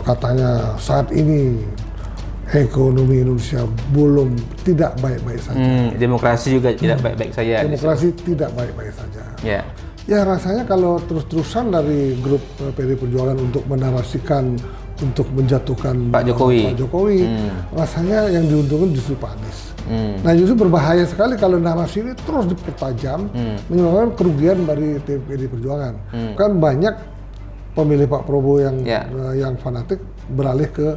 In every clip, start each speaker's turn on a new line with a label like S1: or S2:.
S1: katanya saat ini ekonomi Indonesia tidak baik-baik saja.
S2: Demokrasi juga tidak baik-baik saja.
S1: Demokrasi tidak baik-baik saja.
S2: Ya.
S1: Ya rasanya kalau terus-terusan dari grup PD Perjuangan untuk menarasikan, untuk menjatuhkan
S2: Pak Jokowi,
S1: rasanya yang diuntungkan justru Pak Anies. Nah justru berbahaya sekali kalau narasi ini terus dipertajam, menyebabkan kerugian dari PD Perjuangan. Kan banyak pemilih Pak Prabowo yang fanatik beralih ke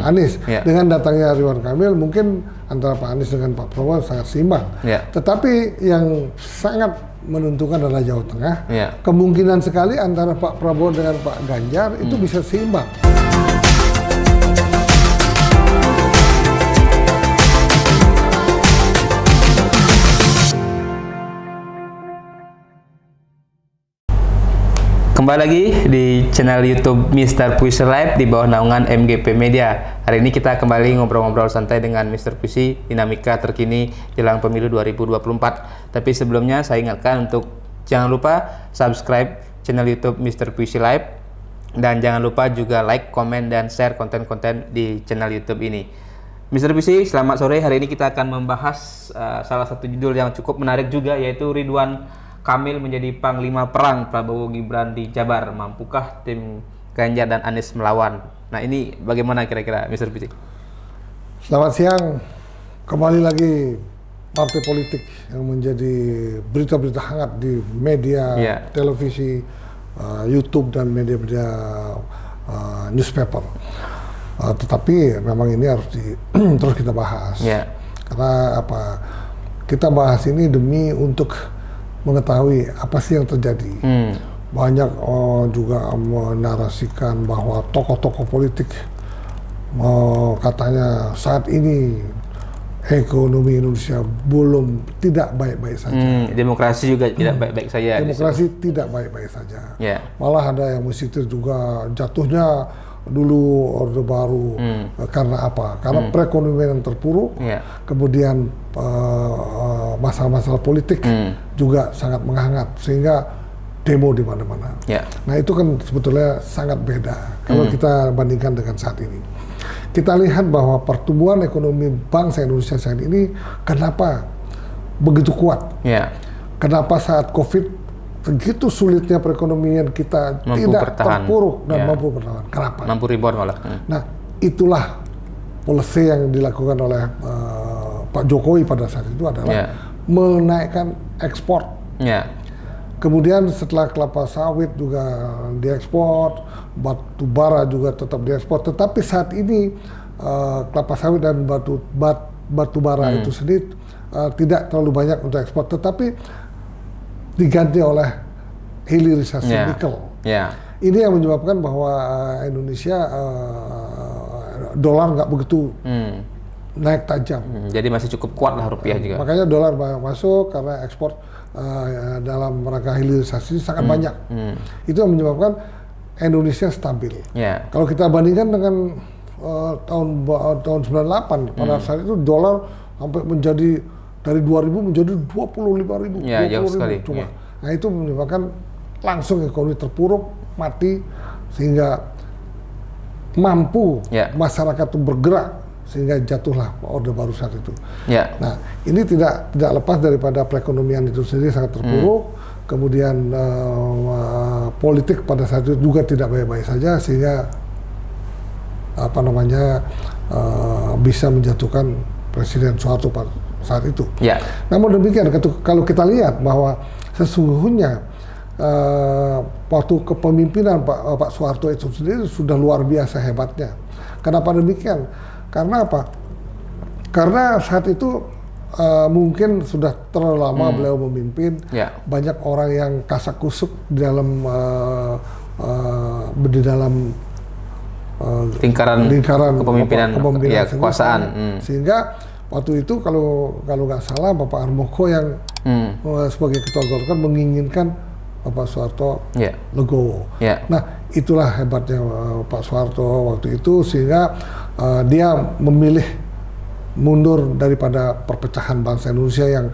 S1: Anies. Dengan datangnya Ridwan Kamil, mungkin antara Pak Anies dengan Pak Prabowo sangat seimbang. Tetapi yang sangat menentukan adalah Jawa Tengah. Kemungkinan sekali antara Pak Prabowo dengan Pak Ganjar itu bisa seimbang.
S2: Kembali lagi di channel YouTube Mr. Puisi Live di bawah naungan MGP Media. Hari ini kita kembali ngobrol-ngobrol santai dengan Mr. Puisi, dinamika terkini jelang pemilu 2024. Tapi sebelumnya saya ingatkan untuk jangan lupa subscribe channel YouTube Mr. Puisi Live dan jangan lupa juga like, komen, dan share konten-konten di channel YouTube ini. Mr. Puisi, selamat sore. Hari ini kita akan membahas salah satu judul yang cukup menarik juga, yaitu Ridwan Kamil menjadi panglima perang Prabowo Gibran di Jabar. Mampukah tim Ganjar dan Anies melawan? Nah ini bagaimana kira-kira Mr. Puisi?
S1: Selamat siang. Kembali lagi partai politik yang menjadi berita-berita hangat di media, televisi, YouTube dan media-media newspaper. Tetapi memang ini harus terus kita bahas. Karena apa? Kita bahas ini demi untuk mengetahui apa sih yang terjadi. Banyak juga menarasikan bahwa tokoh-tokoh politik katanya saat ini ekonomi Indonesia tidak baik-baik saja.
S2: Demokrasi juga tidak baik-baik saja.
S1: Demokrasi tidak baik-baik saja. Malah ada yang mesitir juga jatuhnya dulu Orde Baru. Karena apa? Karena perekonomian yang terpuruk, kemudian masalah-masalah politik juga sangat menghangat sehingga demo di mana-mana. Nah itu kan sebetulnya sangat beda kalau kita bandingkan dengan saat ini. Kita lihat bahwa pertumbuhan ekonomi bangsa Indonesia saat ini kenapa begitu kuat? Kenapa saat COVID begitu sulitnya perekonomian kita tidak terpuruk dan mampu bertahan? Kenapa?
S2: Mampu rebound malah.
S1: Nah itulah policy yang dilakukan oleh Pak Jokowi pada saat itu adalah menaikkan ekspor. Kemudian setelah kelapa sawit juga diekspor, batu bara juga tetap diekspor. Tetapi saat ini kelapa sawit dan batu bara itu sendiri tidak terlalu banyak untuk ekspor, tetapi diganti oleh hilirisasi nikel. Ini yang menyebabkan bahwa Indonesia dolar nggak begitu naik tajam.
S2: Jadi masih cukup kuat lah rupiah juga.
S1: Makanya dolar masuk karena ekspor dalam rangka hilirisasi sangat banyak. Itu yang menyebabkan Indonesia stabil. Kalau kita bandingkan dengan tahun 98 pada saat itu dolar sampai menjadi dari 2.000 menjadi 25.000, 20.000 cuma. Nah itu menyebabkan langsung ekonomi terpuruk, mati, sehingga mampu masyarakat itu bergerak sehingga jatuhlah Orde Baru saat itu. Nah ini tidak lepas daripada perekonomian itu sendiri sangat terpuruk, kemudian politik pada saat itu juga tidak baik-baik saja sehingga bisa menjatuhkan Presiden Soeharto saat itu. Namun demikian kalau kita lihat bahwa sesungguhnya waktu kepemimpinan Pak Soeharto itu sendiri sudah luar biasa hebatnya. Kenapa demikian? Karena apa? Karena saat itu mungkin sudah terlalu lama beliau memimpin, banyak orang yang kasak-kusuk di dalam lingkaran kepemimpinan kekuasaan, sehingga waktu itu kalau nggak salah Bapak Harmoko yang sebagai ketua Golkar menginginkan Bapak Soeharto legowo. Nah itulah hebatnya Pak Soeharto waktu itu sehingga dia memilih mundur daripada perpecahan bangsa Indonesia yang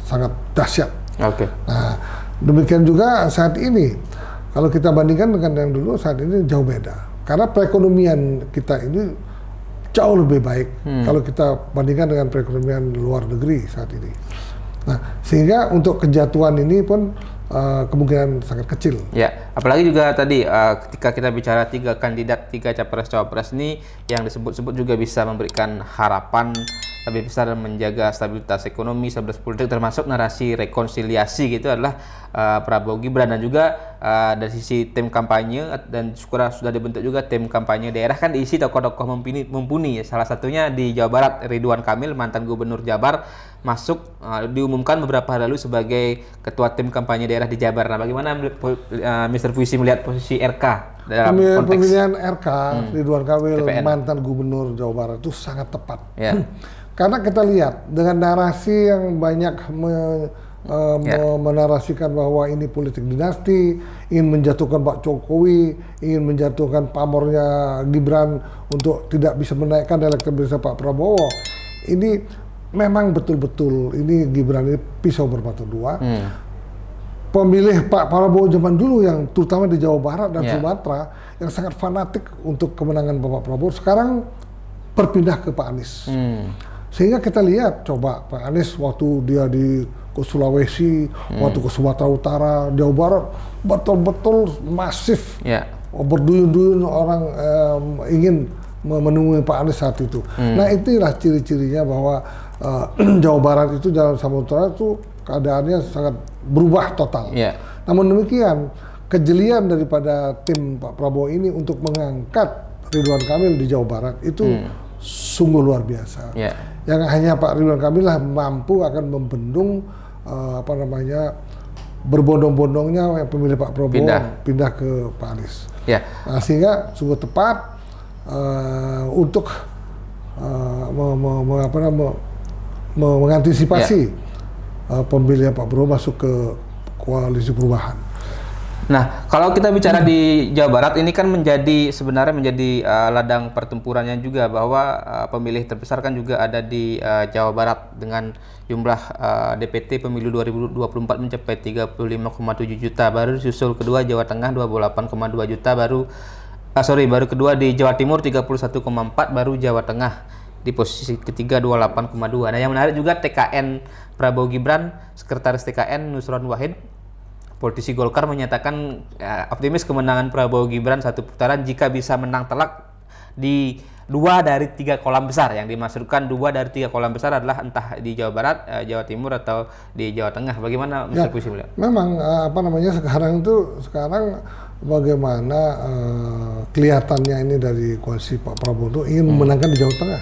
S1: sangat dahsyat. Nah demikian juga saat ini Kalau kita bandingkan dengan yang dulu, saat ini jauh beda. Karena perekonomian kita ini jauh lebih baik kalau kita bandingkan dengan perekonomian luar negeri saat ini. Nah, sehingga untuk kejatuhan ini pun kemungkinan sangat kecil.
S2: Ya, apalagi juga tadi ketika kita bicara 3 kandidat, 3 capres-cawapres ini yang disebut-sebut juga bisa memberikan harapan lebih besar dan menjaga stabilitas ekonomi, stabilitas politik, termasuk narasi rekonsiliasi gitu adalah Prabowo Gibran. Dan juga dari sisi tim kampanye, dan sudah dibentuk juga tim kampanye daerah, kan diisi tokoh-tokoh mumpuni ya. Salah satunya di Jawa Barat, Ridwan Kamil, mantan gubernur Jabar, masuk diumumkan beberapa hari lalu sebagai ketua tim kampanye daerah di Jabar. Nah, bagaimana Mr. Puisi melihat posisi RK dalam konteks
S1: pemilihan RK Ridwan Kamil
S2: TPN,
S1: mantan gubernur Jawa Barat itu sangat tepat. Ya. Karena kita lihat dengan narasi yang banyak menarasikan bahwa ini politik dinasti, ingin menjatuhkan Pak Jokowi, ingin menjatuhkan pamornya Gibran untuk tidak bisa menaikkan elektabilitas Pak Prabowo. Ini memang betul-betul ini Gibran ini pisau bermata dua. Pemilih Pak Prabowo zaman dulu yang terutama di Jawa Barat dan Sumatera yang sangat fanatik untuk kemenangan Bapak Prabowo sekarang berpindah ke Pak Anies. Sehingga kita lihat coba Pak Anies waktu dia ke Sulawesi, waktu ke Sumatera Utara, Jawa Barat betul-betul masif, berduyun-duyun orang ingin menemui Pak Anies saat itu. Nah, itulah ciri-cirinya bahwa Jawa Barat itu dalam Sumatera itu keadaannya sangat berubah total. Namun demikian, kejelian daripada tim Pak Prabowo ini untuk mengangkat Ridwan Kamil di Jawa Barat itu sungguh luar biasa. Yang hanya Pak Ridwan Kamil lah mampu akan membendung berbondong-bondongnya pemilih Pak Prabowo pindah ke Pak Anies. Nah, sehingga sungguh tepat untuk mengantisipasi pemilihan Pak Prabowo masuk ke koalisi perubahan.
S2: Nah, kalau kita bicara di Jawa Barat ini kan sebenarnya menjadi ladang pertempurannya juga, bahwa pemilih terbesar kan juga ada di Jawa Barat dengan jumlah DPT pemilu 2024 mencapai 35,7 juta, baru disusul kedua Jawa Tengah 28,2 juta, baru kedua di Jawa Timur 31,4, baru Jawa Tengah di posisi ketiga 28,2. Nah, yang menarik juga TKN Prabowo Gibran, Sekretaris TKN Nusron Wahid, politisi Golkar, menyatakan optimis kemenangan Prabowo Gibran satu putaran jika bisa menang telak di 2 dari 3 kolam besar. Yang dimaksudkan 2 dari 3 kolam besar adalah entah di Jawa Barat, Jawa Timur, atau di Jawa Tengah. Bagaimana Mr. Puisi melihat?
S1: Memang sekarang bagaimana kelihatannya ini dari koalisi Pak Prabowo itu ingin memenangkan di Jawa Tengah.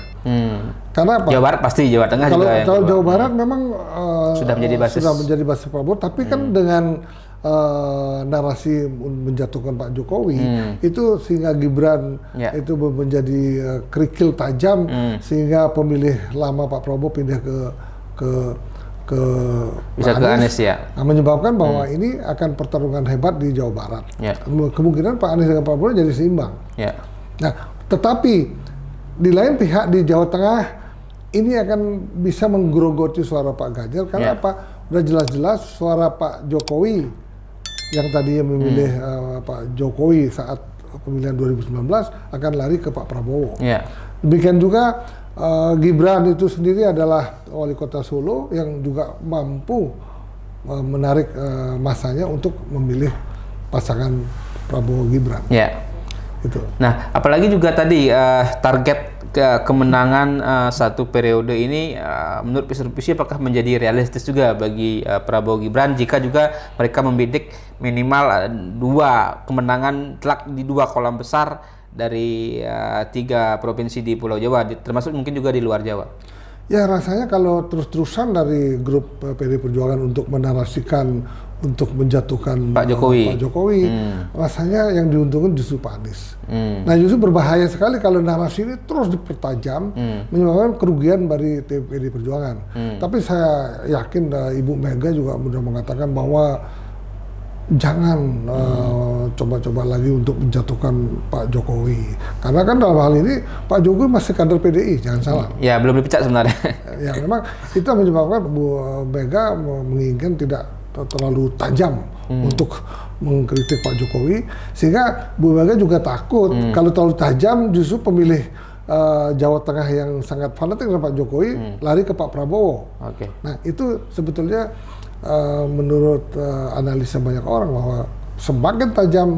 S1: Karena apa?
S2: Jawa Barat pasti, Jawa Tengah juga.
S1: Kalau Jawa Barat memang
S2: sudah menjadi basis
S1: Prabowo, tapi kan dengan narasi menjatuhkan Pak Jokowi itu sehingga Gibran itu menjadi kerikil tajam, sehingga pemilih lama Pak Prabowo pindah ke
S2: bisa ke Anies
S1: Nah, menyebabkan bahwa ini akan pertarungan hebat di Jawa Barat. Kemungkinan Pak Anies dengan Pak Prabowo jadi seimbang. Nah, tetapi di lain pihak di Jawa Tengah ini akan bisa menggerogoti suara Pak Ganjar karena apa? Udah jelas-jelas suara Pak Jokowi yang tadinya memilih Pak Jokowi saat pemilihan 2019 akan lari ke Pak Prabowo. Demikian juga Gibran itu sendiri adalah wali kota Solo yang juga mampu menarik masanya untuk memilih pasangan Prabowo Gibran. Itu.
S2: Nah, apalagi juga tadi target kemenangan satu periode ini menurut Mr. Puisi apakah menjadi realistis juga bagi Prabowo Gibran jika juga mereka membidik minimal 2 kemenangan telak di 2 kolam besar dari 3 provinsi di Pulau Jawa, termasuk mungkin juga di luar Jawa?
S1: Ya, rasanya kalau terus-terusan dari grup PD Perjuangan untuk menarasikan untuk menjatuhkan
S2: Pak Jokowi,
S1: rasanya yang diuntungkan justru Pak Anies. Nah, justru berbahaya sekali kalau narasi ini terus dipertajam, menyebabkan kerugian dari PD Perjuangan. Tapi saya yakin Ibu Mega juga sudah mengatakan bahwa jangan coba-coba lagi untuk menjatuhkan Pak Jokowi. Karena kan dalam hal ini Pak Jokowi masih kader PDI, jangan salah.
S2: Ya, belum dipecat sebenarnya.
S1: Ya, memang itu menyebabkan Bu Mega menginginkan tidak terlalu tajam untuk mengkritik Pak Jokowi, sehingga Bu Mega juga takut kalau terlalu tajam justru pemilih Jawa Tengah yang sangat fanatik dengan Pak Jokowi lari ke Pak Prabowo. Nah itu sebetulnya menurut analisa banyak orang bahwa semakin tajam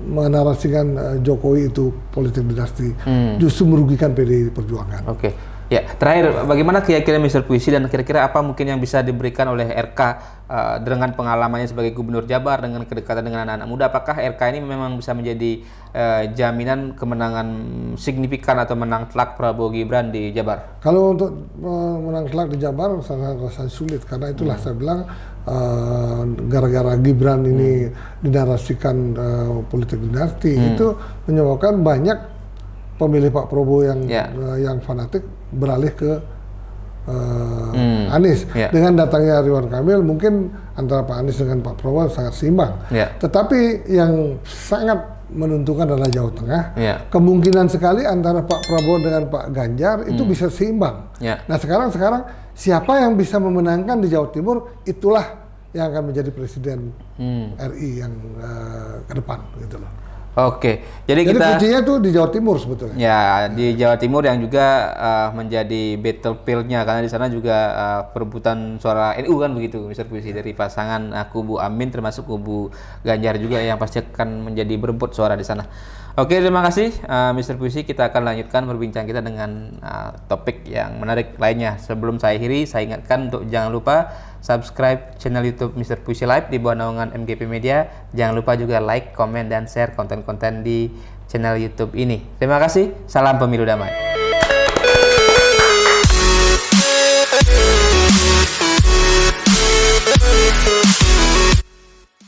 S1: menarasikan Jokowi itu politik dinasti, justru merugikan PDI Perjuangan.
S2: Ya, terakhir, bagaimana kira-kira Mr. Puisi dan kira-kira apa mungkin yang bisa diberikan oleh RK dengan pengalamannya sebagai Gubernur Jabar, dengan kedekatan dengan anak-anak muda? Apakah RK ini memang bisa menjadi jaminan kemenangan signifikan atau menang telak Prabowo Gibran di Jabar?
S1: Kalau untuk menang telak di Jabar sangat sulit, karena itulah saya bilang gara-gara Gibran ini dinarasikan politik dinasti, itu menyebabkan banyak pemilih Pak Prabowo yang fanatik beralih ke Anies. Dengan datangnya Ridwan Kamil, mungkin antara Pak Anies dengan Pak Prabowo sangat seimbang. Tetapi yang sangat menentukan adalah Jawa Tengah. Kemungkinan sekali antara Pak Prabowo dengan Pak Ganjar itu bisa seimbang. Nah sekarang siapa yang bisa memenangkan di Jawa Timur, itulah yang akan menjadi presiden RI yang ke depan, gitu loh.
S2: Jadi kita
S1: kuncinya tuh di Jawa Timur sebetulnya.
S2: Ya, di Jawa Timur yang juga menjadi battlefield-nya, karena di sana juga perebutan suara NU kan begitu, Mr. Puisi, dari pasangan kubu Amin termasuk kubu Ganjar juga yang pasti akan menjadi berebut suara di sana. Terima kasih Mr. Puisi. Kita akan lanjutkan berbincang kita dengan topik yang menarik lainnya. Sebelum saya akhiri, saya ingatkan untuk jangan lupa subscribe channel YouTube Mr. Puisi Live di bawah naungan MGP Media. Jangan lupa juga like, komen, dan share konten-konten di channel YouTube ini. Terima kasih. Salam pemilu damai.